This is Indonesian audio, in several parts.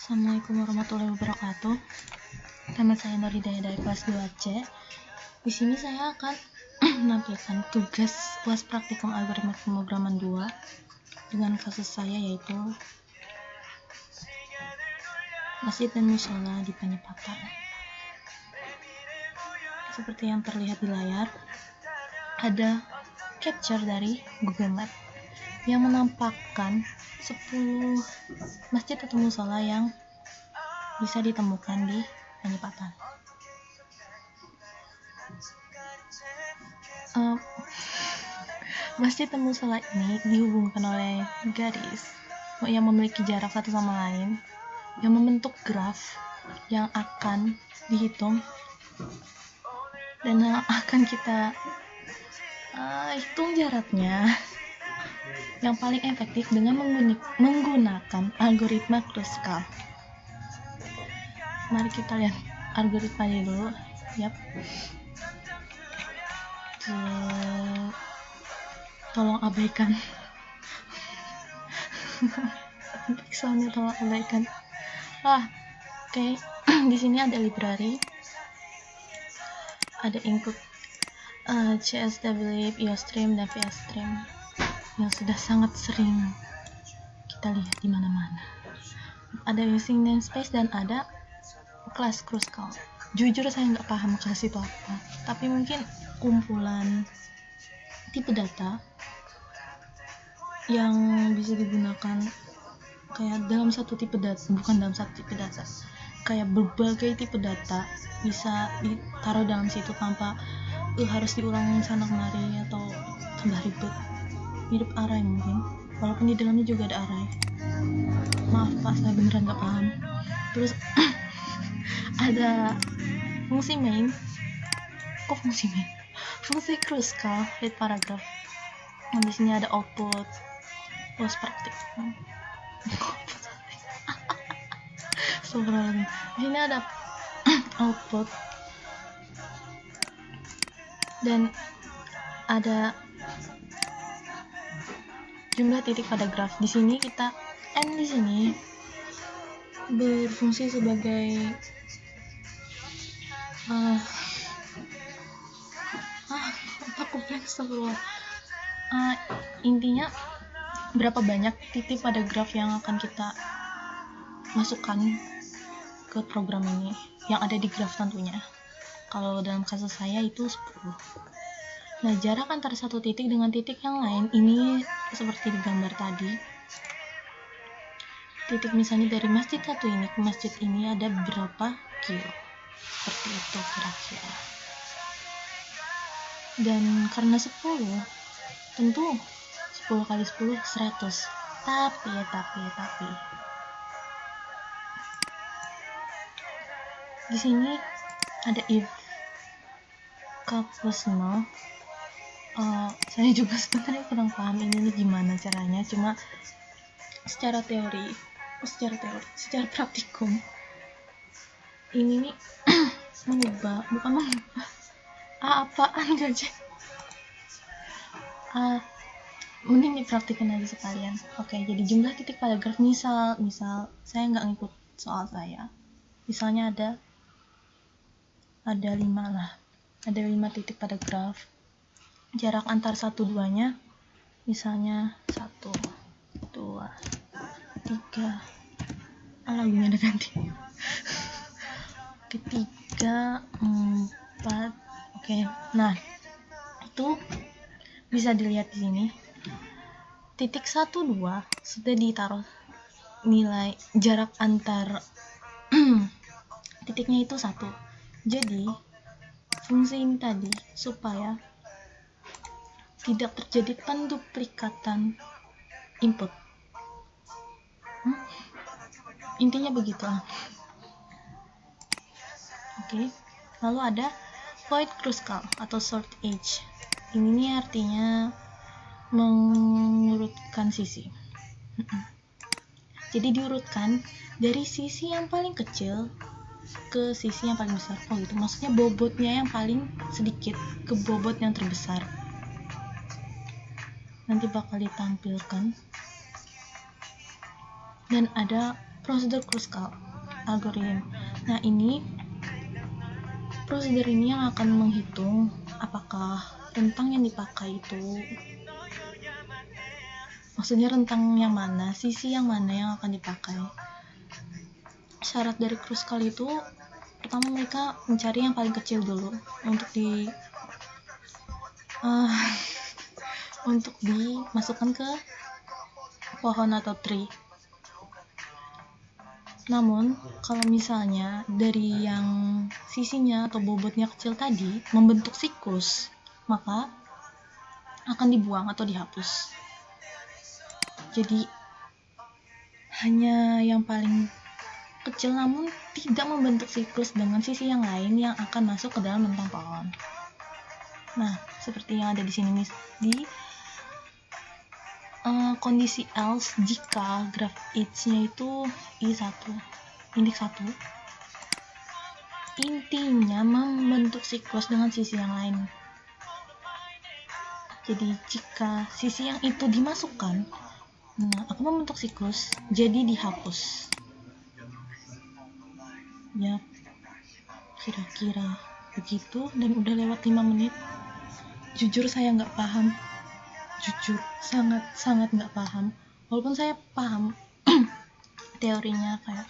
Assalamualaikum warahmatullahi wabarakatuh. Nama saya Noridaya dari kelas 2C. Di sini saya akan menampilkan tugas UAS praktikum algoritma pemrograman 2 dengan kasus saya, yaitu masjid dan musola di Penyempatan. Seperti yang terlihat di layar, ada capture dari Google Map yang menampakkan 10 masjid atau musola yang bisa ditemukan di Penyempatan. Masjid dan musola ini dihubungkan oleh garis yang memiliki jarak satu sama lain, yang membentuk graf yang akan dihitung dan yang akan kita hitung jaraknya yang paling efektif dengan menggunakan algoritma Kruskal. Mari kita lihat algoritmanya dulu. Tolong abaikan pixelnya, tolong abaikan. Oke. Di sini ada library, ada include CSW, IOStream, dan VStream yang sudah sangat sering kita lihat di mana-mana. Ada using namespace dan ada kelas Kruskal. Jujur saya nggak paham kelas itu apa, tapi mungkin kumpulan tipe data yang bisa digunakan kayak dalam satu tipe data, bukan dalam satu tipe data, kayak berbagai tipe data bisa ditaruh dalam situ tanpa harus diulang sana kemari atau tambah ribet. Mirip array mungkin, walaupun di dalamnya juga ada array. Maaf Pak, saya beneran gak paham. Terus ada fungsi main. Fungsi Kruskal, read paragraph. Di sini ada output, UAS praktikum. Di sini ada output dan ada jumlah titik pada graf. Di sini kita n di sini berfungsi sebagai intinya berapa banyak titik pada graf yang akan kita masukkan ke program ini yang ada di graf tentunya. Kalau dalam kasus saya itu 10. Nah, jarak antara satu titik dengan titik yang lain ini seperti di gambar tadi. Titik misalnya dari masjid satu ini ke masjid ini ada berapa kilo. Seperti itu kira-kira. Dan karena 10, tentu 10 kali 10 100. Tapi di sini ada if k plus 0. Saya juga sebenarnya kurang paham ini gimana caranya, cuma secara praktikum ini nih apaan gajah. Mending dipraktikin aja sekalian. Oke, jadi jumlah titik pada graf, misal saya nggak ngikut soal saya, misalnya ada 5 lah, ada 5 titik pada graf. Jarak antar 1-2-nya misalnya 1, 2, 3, lagunya ada ganti. 3, 4. Oke. Nah, itu bisa dilihat di sini. Titik 1, 2 sudah ditaruh nilai jarak antar titiknya itu 1. Jadi fungsi ini tadi supaya tidak terjadi penduplikatan input. Intinya begitu. Oke. Lalu ada void Kruskal atau sort edge. Ini artinya mengurutkan sisi. Jadi diurutkan dari sisi yang paling kecil ke sisi yang paling besar. Gitu. Maksudnya bobotnya yang paling sedikit ke bobot yang terbesar. Nanti bakal ditampilkan. Dan ada prosedur Kruskal algorithm. Nah, ini prosedur ini yang akan menghitung apakah rentang yang dipakai itu, maksudnya rentang yang mana, sisi yang mana yang akan dipakai. Syarat dari Kruskal itu pertama mereka mencari yang paling kecil dulu untuk untuk dimasukkan ke pohon atau tree. Namun kalau misalnya dari yang sisinya atau bobotnya kecil tadi membentuk siklus, maka akan dibuang atau dihapus. Jadi hanya yang paling kecil namun tidak membentuk siklus dengan sisi yang lain yang akan masuk ke dalam rentang pohon. Nah, seperti yang ada di sini di kondisi else jika graf H-nya itu I1, indeks 1, intinya membentuk siklus dengan sisi yang lain. Jadi jika sisi yang itu dimasukkan, nah akan membentuk siklus, jadi dihapus. Ya, kira-kira begitu, dan udah lewat 5 menit. Jujur saya nggak paham, jujur sangat nggak paham. Walaupun saya paham teorinya kayak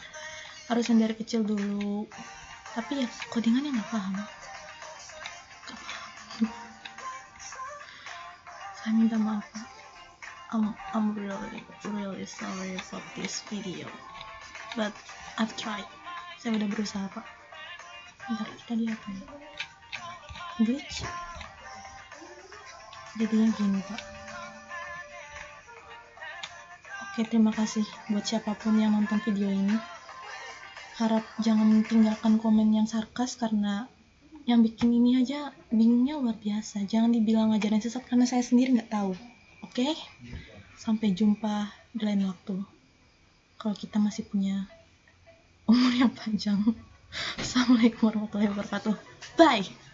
harus yang dari kecil dulu, tapi ya codingannya nggak paham. Saya minta maaf. I'm really sorry about this video, but I've tried. Saya udah berusaha, Pak. Bentar, kita lihat nih. Glitch. Jadinya gini, Pak. Oke, terima kasih buat siapapun yang nonton video ini. Harap jangan tinggalkan komen yang sarkas, karena yang bikin ini aja bingungnya luar biasa. Jangan dibilang ajaran sesat karena saya sendiri nggak tahu. Oke? Sampai jumpa di lain waktu. Kalau kita masih punya umur yang panjang. Assalamualaikum warahmatullahi wabarakatuh. Bye!